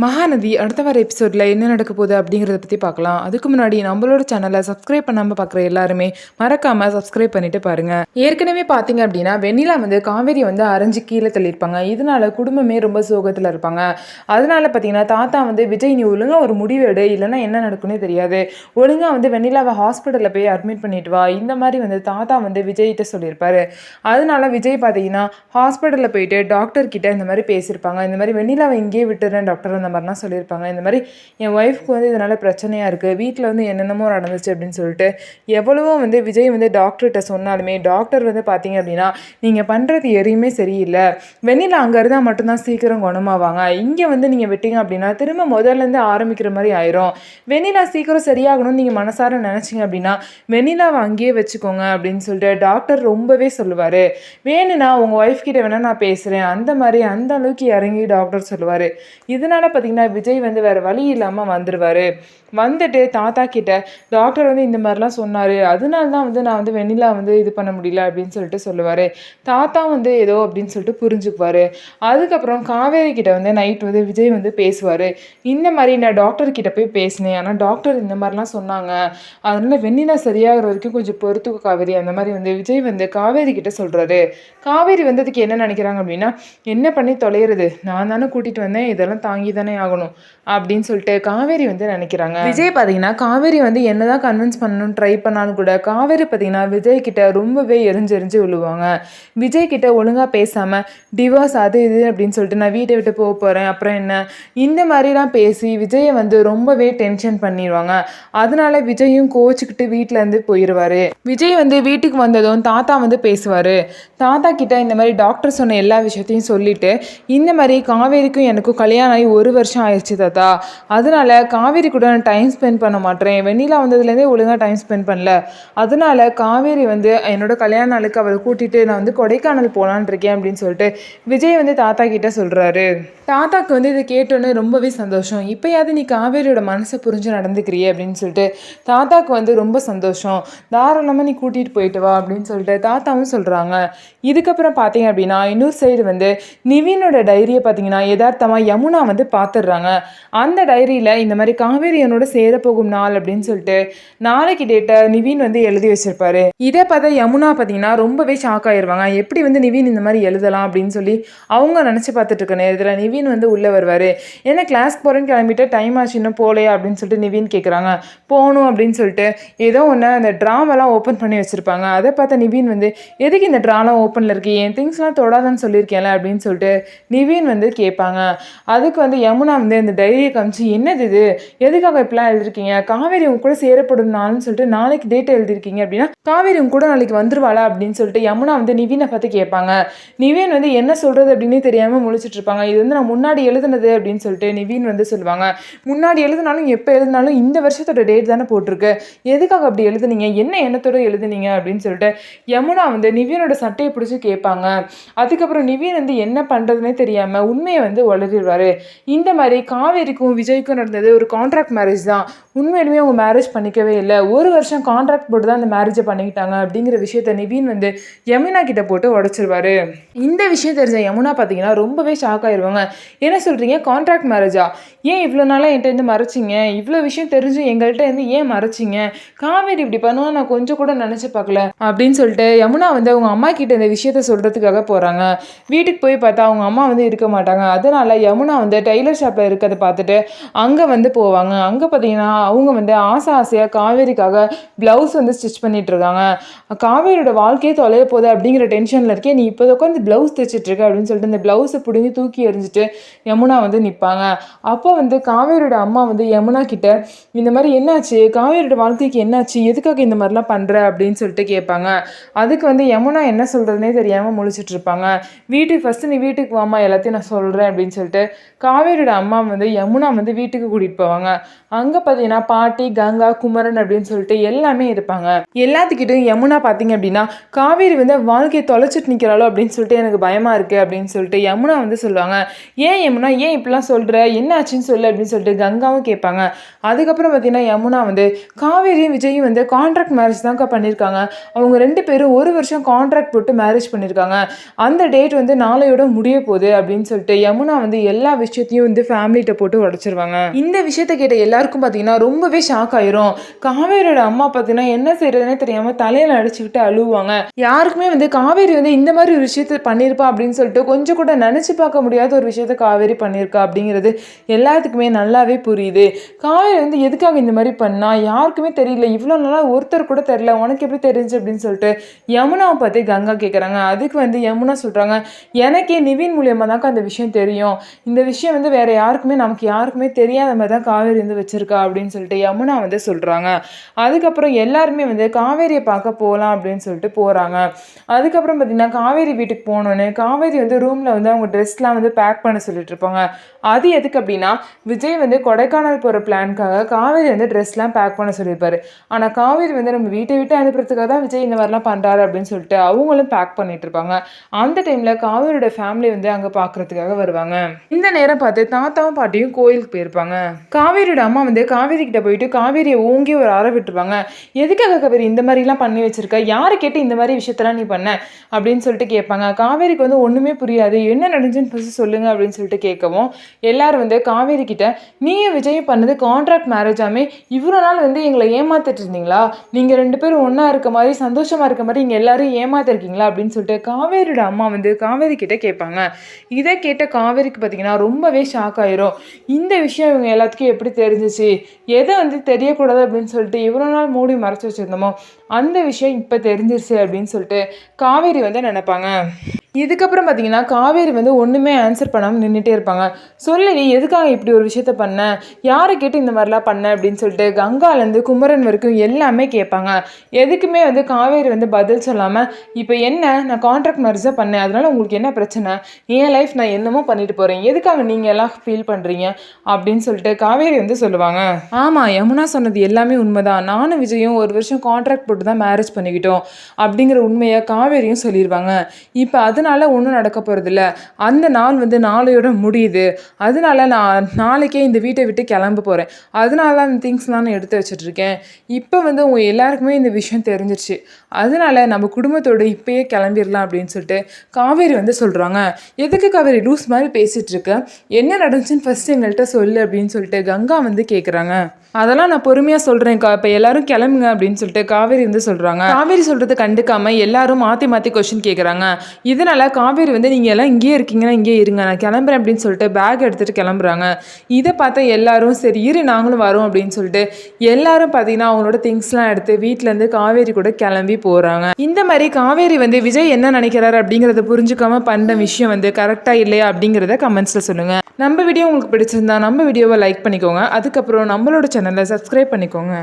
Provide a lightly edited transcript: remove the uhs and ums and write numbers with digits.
மகாநதி அடுத்த வர எபிசோடில் என்ன நடக்க போகுது அப்படிங்கிறத பற்றி பார்க்கலாம். அதுக்கு முன்னாடி நம்மளோட சேனலை சப்ஸ்கிரைப் பண்ணாமல் பார்க்குற எல்லாருமே மறக்காமல் சப்ஸ்கிரைப் பண்ணிட்டு பாருங்கள். ஏற்கனவே பார்த்தீங்க அப்படின்னா வெண்ணிலா காவேரி அரைஞ்சு கீழே தள்ளியிருப்பாங்க. இதனால குடும்பமே ரொம்ப சோகத்தில் இருப்பாங்க. அதனால பார்த்தீங்கன்னா தாத்தா விஜய் நீ ஒழுங்காக ஒரு முடிவு எடு, இல்லைன்னா என்ன நடக்குன்னே தெரியாது, ஒழுங்காக வெண்ணிலாவை ஹாஸ்பிட்டலில் போய் அட்மிட் பண்ணிட்டு வா, இந்த மாதிரி தாத்தா விஜய்கிட்ட சொல்லியிருப்பாரு. அதனால விஜய் பார்த்தீங்கன்னா ஹாஸ்பிட்டலில் போயிட்டு டாக்டர் கிட்ட இந்த மாதிரி பேசியிருப்பாங்க. இந்த மாதிரி வெண்ணிலாவை இங்கேயே விட்டுறேன் டாக்டர் அந்த மாதிரிலாம் சொல்லியிருப்பாங்க. இந்த மாதிரி என் ஒய்ஃப்க்கு இதனால் பிரச்சனையாக இருக்குது, வீட்டில் என்னென்னமோ நடந்துச்சு அப்படின்னு சொல்லிட்டு எவ்வளவோ விஜய் டாக்டர்கிட்ட சொன்னாலுமே டாக்டர் பார்த்தீங்க அப்படின்னா நீங்கள் பண்ணுறது எதையுமே சரியில்லை, வெண்ணிலா அங்கே இருந்தால் மட்டும்தான் சீக்கிரம் குணமாவாங்க, இங்கே நீங்கள் விட்டீங்க அப்படின்னா திரும்ப முதல்லேருந்து ஆரம்பிக்கிற மாதிரி ஆயிரும், வெண்ணிலா சீக்கிரம் சரியாகணும்னு நீங்கள் மனசார நினச்சிங்க அப்படின்னா வெண்ணிலாவை அங்கேயே வச்சுக்கோங்க அப்படின்னு சொல்லிட்டு டாக்டர் ரொம்பவே சொல்லுவார். வேணும்னா உங்கள் ஒய்ஃப் கிட்ட வேணால் நான் பேசுகிறேன், அந்த மாதிரி அந்த அளவுக்கு இறங்கி டாக்டர் சொல்லுவார். இதனால் பார்த்தீங்கன்னா விஜய் வேறு வழி இல்லாமல் வந்துடுவார். வந்துட்டு தாத்தா கிட்ட டாக்டர் இந்த மாதிரிலாம் சொன்னார், அதனால தான் நான் வெண்ணிலா இது பண்ண முடியல அப்படின்னு சொல்லிட்டு சொல்லுவார். தாத்தா ஏதோ அப்படின்னு சொல்லிட்டு புரிஞ்சுக்குவார். அதுக்கப்புறம் காவேரி கிட்ட நைட் விஜய் பேசுவார். இந்த மாதிரி நான் டாக்டர் கிட்ட போய் பேசினேன், ஆனால் டாக்டர் இந்த மாதிரிலாம் சொன்னாங்க, அதனால வெண்ணிலா சரியாகிற வரைக்கும் கொஞ்சம் பொறுத்துக்கு காவேரி, அந்த மாதிரி விஜய் காவேரி கிட்ட சொல்கிறாரு. காவேரி அதுக்கு என்ன நினைக்கிறாங்க அப்படின்னா என்ன பண்ணி தொலைகிறது, நான் தானே கூட்டிகிட்டு வந்தேன், இதெல்லாம் தாங்கி தானே ஆகணும் அப்படின்னு சொல்லிட்டு காவேரி நினைக்கிறாங்க. விஜய் பார்த்தீங்கன்னா காவேரி என்னதான் கன்வின்ஸ் பண்ணணும்னு ட்ரை பண்ணாலும் கூட காவேரி பார்த்தீங்கன்னா விஜய் கிட்ட ரொம்பவே எரிஞ்சு விழுவாங்க. விஜய் கிட்ட ஒழுங்காக பேசாமல் டிவோர்ஸ் அது இது அப்படின்னு சொல்லிட்டு நான் வீட்டை விட்டு போக போகிறேன், அப்புறம் என்ன, இந்த மாதிரிலாம் பேசி விஜயை ரொம்பவே டென்ஷன் பண்ணிடுவாங்க. அதனால விஜயும் கோச்சிக்கிட்டு வீட்டிலேருந்து போயிடுவார். விஜய் வீட்டுக்கு வந்ததும் தாத்தா பேசுவார். தாத்தா கிட்ட இந்த மாதிரி டாக்டர் சொன்ன எல்லா விஷயத்தையும் சொல்லிட்டு இந்த மாதிரி காவேரிக்கும் எனக்கும் கல்யாணம் ஆகி 1 வருஷம் ஆயிடுச்சு தாத்தா, அதனால காவேரி கூட நான் டைம் ஸ்பெண்ட் பண்ண மாட்டேன், வெண்ணிலா வந்ததுலேருந்தே ஒழுங்காக டைம் ஸ்பெண்ட் பண்ணல, அதனால காவேரி என்னோட கல்யாண நாளுக்கு அவரை கூட்டிகிட்டு நான் கொடைக்கானல் போகலான் இருக்கேன் அப்படின்னு சொல்லிட்டு விஜய் தாத்தா கிட்ட சொல்கிறாரு. தாத்தாக்கு இதை கேட்டோன்னே ரொம்பவே சந்தோஷம், இப்போயாவது நீ காவேரியோட மனசை புரிஞ்சு நடந்துக்கிறியே அப்படின்னு சொல்லிட்டு தாத்தாக்கு ரொம்ப சந்தோஷம், தாராளமாக நீ கூட்டிகிட்டு போயிட்டு வா அப்படின்னு சொல்லிட்டு தாத்தாவும் சொல்கிறாங்க. இதுக்கப்புறம் பார்த்தீங்க அப்படின்னா இன்னொரு சைடு நிவினோட டைரியை பார்த்தீங்கன்னா யதார்த்தமாக யமுனா பார்த்துடுறாங்க. அந்த டைரியில் இந்த மாதிரி காவேரி என்னோட சேரப்போகும் நாள் அப்படின்னு சொல்லிட்டு நாளைக்கு டேட்டை நிவின் எழுதி வச்சிருப்பாரு. இதை பார்த்தா யமுனா பார்த்தீங்கன்னா ரொம்பவே ஷாக் ஆயிடுவாங்க. எப்படி நிவின் இந்த மாதிரி எழுதலாம் அப்படின்னு சொல்லி அவங்க நினச்சி பார்த்துட்டு இருக்க நேரத்தில் நிவின் உள்ளே வருவார். ஏன்னா கிளாஸ் போகிறேன்னு கிளம்பிட்டு டைம் ஆச்சு இன்னும் போகலையா அப்படின்னு சொல்லிட்டு நிவின் கேட்குறாங்க. போகணும் அப்படின்னு சொல்லிட்டு ஏதோ ஒன்று அந்த ட்ராவெல்லாம் ஓப்பன் பண்ணி வச்சுருப்பாங்க. அதை பார்த்தா நிவின் எதுக்கு இந்த ட்ராலாம் ஓப்பனில் இருக்கு, என் திங்ஸ்லாம் தொடாதான்னு சொல்லியிருக்கேன்ல அப்படின்னு சொல்லிட்டு நிவின் கேட்பாங்க. அதுக்கு யமுனா இந்த டைரியை காமிச்சு என்னது இது, எதுக்காக இப்பெல்லாம் எழுதிருக்கீங்க, காவேரி உங்க கூட சேரப்படும் நாள்னு சொல்லிட்டு நாளைக்கு டேட்டை எழுதிருக்கீங்க அப்படின்னா காவேரி உங்க கூட நாளைக்கு வந்துருவாளா அப்படின்னு சொல்லிட்டு யமுனா நிவினை பார்த்து கேட்பாங்க. நிவின் என்ன சொல்றது அப்படின்னு தெரியாமல் முழிச்சிட்டு இருப்பாங்க. இது நான் முன்னாடி எழுதுனது அப்படின்னு சொல்லிட்டு நிவின் சொல்லுவாங்க. முன்னாடி எழுதினாலும் எப்போ எழுதினாலும் இந்த வருஷத்தோட டேட் தானே போட்டிருக்கு, எதுக்காக அப்படி எழுதுனீங்க, என்ன எண்ணத்தோட எழுதுனீங்க அப்படின்னு சொல்லிட்டு யமுனா நிவினோட சட்டையை பிடிச்சி கேட்பாங்க. அதுக்கப்புறம் நிவின் என்ன பண்ணுறதுனே தெரியாமல் உண்மையை உளறிடுவார். இந்த மாதிரி காவேரிக்கும் விஜய்க்கும் நடந்தது ஒரு கான்ட்ராக்ட் மேரேஜ் தான், உண்மையிலுமே அவங்க மேரேஜ் பண்ணிக்கவே இல்லை, 1 வருஷம் கான்ட்ராக்ட் போட்டு தான் அந்த மேரேஜை பண்ணிக்கிட்டாங்க அப்படிங்கிற விஷயத்த நிவின் யமுனா கிட்ட போட்டு உடச்சிருவாரு. இந்த விஷயம் தெரிஞ்ச யமுனா பார்த்தீங்கன்னா ரொம்பவே ஷாக் ஆயிடுவாங்க. என்ன சொல்கிறீங்க, கான்ட்ராக்ட் மேரேஜா, ஏன் இவ்வளோ நாளாக என்கிட்ட மறைச்சிங்க, இவ்வளோ விஷயம் தெரிஞ்சு எங்கள்கிட்ட ஏன் மறைச்சிங்க, காவேரி இப்படி பண்ணுவோம் நான் கொஞ்சம் கூட நினச்சி பார்க்கல அப்படின்னு சொல்லிட்டு யமுனா அவங்க அம்மா கிட்ட இந்த விஷயத்த சொல்கிறதுக்காக போகிறாங்க. வீட்டுக்கு போய் பார்த்தா அவங்க அம்மா இருக்க மாட்டாங்க. அதனால யமுனா டெய்லர் ஷாப்பில் இருக்கிறத பார்த்துட்டு அங்கே போவாங்க. அங்கே பார்த்தீங்கன்னா அவங்க ஆசையாக காவேரிக்காக ப்ளவுஸ் ஸ்டிச் பண்ணிட்டு இருக்காங்க. காவேரியோட வாழ்க்கையே தொலைய போகுது அப்படிங்கிற டென்ஷனில் இருக்கேன், நீ இப்போ உட்காந்து ப்ளவுஸ் தைச்சிட்ருக்க அப்படின்னு சொல்லிட்டு இந்த ப்ளவுஸை பிடிங்கி தூக்கி எறிஞ்சிட்டு யமுனா நிற்பாங்க. அப்போ காவேரியோட அம்மா யமுனா கிட்ட இந்த மாதிரி என்னாச்சு, காவேரியோட வாழ்க்கைக்கு என்னாச்சு, எதுக்காக இந்த மாதிரிலாம் பண்ணுற அப்படின்னு சொல்லிட்டு கேட்பாங்க. அதுக்கு யமுனா என்ன சொல்கிறதுனே தெரியாமல் முழிச்சிட்டு இருப்பாங்க. வீட்டுக்கு ஃபஸ்ட்டு நீ வீட்டுக்கு வாமா, எல்லாத்தையும் நான் சொல்கிறேன் அப்படின்னு சொல்லிட்டு காவேரியோட அம்மா யமுனா வீட்டுக்கு கூட்டிகிட்டு போவாங்க. அங்கே பார்த்தீங்கன்னா பாட்டி, கங்கா, குமரன் அப்படின்னு சொல்லிட்டு எல்லாமே இருப்பாங்க. எல்லாத்துக்கிட்டும் யமுனா பார்த்தீங்க அப்படின்னா காவேரி வாழ்க்கையை தொலைச்சிட்டு நிற்கிறாளோ அப்படின்னு சொல்லிட்டு எனக்கு பயமாக இருக்குது அப்படின்னு சொல்லிட்டு யமுனா சொல்லுவாங்க. ஏன் யமுனா ஏன் இப்படிலாம் சொல்கிற, என்ன ஆச்சுன்னு சொல்லு அப்படின்னு சொல்லிட்டு கங்காவும் கேட்பாங்க. அதுக்கப்புறம் பார்த்தீங்கன்னா யமுனா காவேரியும் விஜயும் கான்ட்ராக்ட் மேரேஜ் தான்க்கா பண்ணியிருக்காங்க, அவங்க 2 பேரும் 1 வருஷம் கான்ட்ராக்ட் போட்டு மேரேஜ் பண்ணியிருக்காங்க, அந்த டேட் நாளையோட முடிய போகுது அப்படின்னு சொல்லிட்டு யமுனா எல்லா விஷயத்தையும் வந்து ஃபேமிலிட்ட போட்டு உடைச்சிருவாங்க. இந்த விஷயத்த கேட்ட எல்லாருக்கும் பார்த்தீங்கன்னா ரொம்பவே ஷாக் ஆயிரும். காவேரியோட அம்மா பார்த்தீங்கன்னா என்ன செய்யறதுனே தெரியாம தலையில அடிச்சுக்கிட்டு அழுவாங்க. யாருக்குமே வந்து காவேரி வந்து இந்த மாதிரி ஒரு விஷயத்த பண்ணியிருப்பா அப்படின்னு சொல்லிட்டு கொஞ்சம் கூட நினைச்சு பார்க்க முடியாத ஒரு விஷயத்த காவேரி பண்ணியிருக்கா அப்படிங்கிறது எல்லாத்துக்குமே நல்லாவே புரியுது. காவேரி வந்து எதுக்காக இந்த மாதிரி பண்ணா யாருக்குமே தெரியல, இவ்வளோ நாளா ஒருத்தர் கூட தெரியல, உனக்கு எப்படி தெரிஞ்சு அப்படின்னு சொல்லிட்டு யமுனாவை பற்றி கங்கா கேட்குறாங்க. அதுக்கு வந்து யமுனா சொல்கிறாங்க, எனக்கே நிவின் மூலியமாக தான்க்கா அந்த விஷயம் தெரியும், இந்த விஷயம் வந்து வேற யாருக்குமே நமக்கு யாருக்குமே தெரியாத மாதிரி தான் காவேரி வந்து வச்சிருக்கா அப்படின்னு சொல்லிட்டு யமுனா வந்து சொல்கிறாங்க. அதுக்கப்புறம் எல்லாருமே வந்து காவேரியை பார்க்க போகலாம் அப்படின்னு சொல்லிட்டு போகிறாங்க. அதுக்கப்புறம் பார்த்தீங்கன்னா காவேரி வீட்டுக்கு போனோன்னே காவேரி வந்து ரூமில் வந்து அவங்க ட்ரெஸ்லாம் வந்து பேக் பண்ண சொல்லிட்டு இருப்பாங்க. அது எதுக்கு அப்படின்னா விஜய் வந்து கொடைக்கானல் போகிற பிளான்காக காவேரி வந்து ட்ரெஸ்லாம் பேக் பண்ண சொல்லியிருப்பாரு. ஆனால் காவேரி வந்து நம்ம வீட்டை விட்டு அனுப்புறதுக்காக தான் விஜய் இந்த மாதிரிலாம் பண்ணுறாரு அப்படின்னு சொல்லிட்டு அவங்களும் பேக் பண்ணிட்டு இருப்பாங்க. அந்த டைமில் காவேரியோட ஃபேமிலி வந்து அங்கே பார்க்குறதுக்காக வருவாங்க. இந்த நேரம் பார்த்து தாத்தாவும் பாட்டியும் கோயிலுக்கு போயிருப்பாங்க. காவேரியோட அம்மா வந்து காவேரி கிட்ட போயிட்டு காவேரியை ஓங்கி ஒரு அறை விட்டுருவாங்க. எதுக்காக காவேரி இந்த மாதிரிலாம் பண்ணி வச்சிருக்க, யாரை கேட்டு இந்த மாதிரி விஷயத்தெல்லாம் நீ பண்ண அப்படின்னு சொல்லிட்டு கேட்பாங்க. காவேரிக்கு வந்து ஒன்றுமே புரியாது, என்ன நடந்துச்சுன்னு ஃபர்ஸ்ட் சொல்லுங்க அப்படின்னு சொல்லிட்டு கேட்கவும் எல்லாரும் வந்து காவேரி கிட்ட நீயும் விஜயும் பண்ணது கான்ட்ராக்ட் மேரேஜாமே, இவ்வளோ நாள் வந்து எங்களை ஏமாத்திட்டு இருந்தீங்களா, நீங்கள் 2 பேரும் ஒன்றா இருக்க மாதிரி சந்தோஷமாக இருக்க மாதிரி இங்கே எல்லாரும் ஏமாத்திருக்கீங்களா அப்படின்னு சொல்லிட்டு காவேரியோட அம்மா வந்து காவேரி கிட்ட கேட்பாங்க. இதை கேட்ட காவேரிக்கு பார்த்தீங்கன்னா ரொம்பவே ஷாக் ஆயிரும். இந்த விஷயம் இவங்க எல்லாத்துக்கும் எப்படி தெரிஞ்சிச்சு, எதை வந்து தெரியக்கூடாது அப்படின்னு சொல்லிட்டு இவ்வளோ நாள் மூடி மறைச்சி வச்சுருந்தோமோ அந்த விஷயம் இப்போ தெரிஞ்சிருச்சு அப்படின்னு சொல்லிட்டு காவேரி வந்து நினைப்பாங்க. இதுக்கப்புறம் பார்த்தீங்கன்னா காவேரி வந்து ஒன்றுமே ஆன்சர் பண்ணாமல் நின்றுட்டே இருப்பாங்க. சொல்லி நீ எதுக்காக இப்படி ஒரு விஷயத்த பண்ண, யாரை கேட்டு இந்த மாதிரிலாம் பண்ண அப்படின்னு சொல்லிட்டு கங்காலேருந்து குமரன் வரைக்கும் எல்லாமே கேட்பாங்க. எதுக்குமே வந்து காவேரி வந்து பதில் சொல்லாமல் இப்போ என்ன நான் கான்ட்ராக்ட் மேரேஜாக பண்ணேன், அதனால உங்களுக்கு என்ன பிரச்சனை, என் லைஃப் நான் என்னமோ பண்ணிட்டு போகிறேன், எதுக்காக நீங்கள் எல்லாம் ஃபீல் பண்ணுறீங்க அப்படின்னு சொல்லிட்டு காவேரி வந்து சொல்லுவாங்க. ஆமாம், யமுனா சொன்னது எல்லாமே உண்மைதான், நானும் விஜயும் ஒரு வருஷம் கான்ட்ராக்ட் போட்டு தான் மேரேஜ் பண்ணிக்கிட்டோம் அப்படிங்கிற உண்மையை காவேரியும் சொல்லிடுவாங்க. இப்போ அதனால ஒன்றும் நடக்க போகிறதில்ல, அந்த நாள் வந்து நாளையோட முடியுது, அதனால நான் நாளைக்கே இந்த வீட்டை விட்டு கிளம்ப போகிறேன், அதனால அந்த திங்ஸ்லாம் நான் எடுத்து வச்சிட்ருக்கேன். இப்போ வந்து உங்கள் எல்லாருக்குமே இந்த விஷயம் தெரிஞ்சிருச்சு, அதனால நம்ம குடும்பத்தோடு இப்பயே கிளம்பிடலாம் அப்படின்னு சொல்லிட்டு காவேரி வந்து சொல்கிறாங்க. எதுக்கு காவேரி லூஸ் மாதிரி பேசிகிட்டு இருக்க, என்ன நடந்துச்சுன்னு ஃபஸ்ட்டு எங்கள்கிட்ட சொல்லு அப்படின்னு சொல்லிட்டு கங்கா வந்து கேட்குறாங்க. அதெல்லாம் நான் பொறுமையாக சொல்கிறேன்க்கா, இப்போ எல்லாரும் கிளம்புங்க அப்படின்னு சொல்லிட்டு காவேரி வந்து சொல்கிறாங்க. காவேரி சொல்கிறது கண்டுக்காமல் எல்லாரும் மாற்றி மாற்றி கொஸ்டின் கேட்குறாங்க. இதனால் காவேரி வந்து நீங்கள் எல்லாம் இங்கேயே இருக்கீங்கன்னா இங்கேயே இருங்க, நான் கிளம்புறேன் அப்படின்னு சொல்லிட்டு பேக் எடுத்துகிட்டு கிளம்புறாங்க. இதை பார்த்தா எல்லாரும் சரி இரு நாங்களும் வரோம் அப்படின்னு சொல்லிட்டு எல்லாரும் பார்த்தீங்கன்னா அவங்களோட திங்ஸ்லாம் எடுத்து வீட்டிலேருந்து காவேரி கூட கிளம்பி போகிறாங்க. இந்த மாதிரி காவேரி வந்து விஜய் என்ன நினைக்கிறாரு அப்படிங்கிறத புரிஞ்சுக்காம பண்ண விஷயம் வந்து கரெக்டாக இல்லையா அப்படிங்கிறத கமெண்ட்ஸில் சொல்லுங்கள். நம்ம வீடியோ உங்களுக்கு பிடிச்சிருந்தா நம்ம வீடியோவை லைக் பண்ணிக்கோங்க, அதுக்கப்புறம் நம்மளோட சேனலை சப்ஸ்கிரைப் பண்ணிக்கோங்க.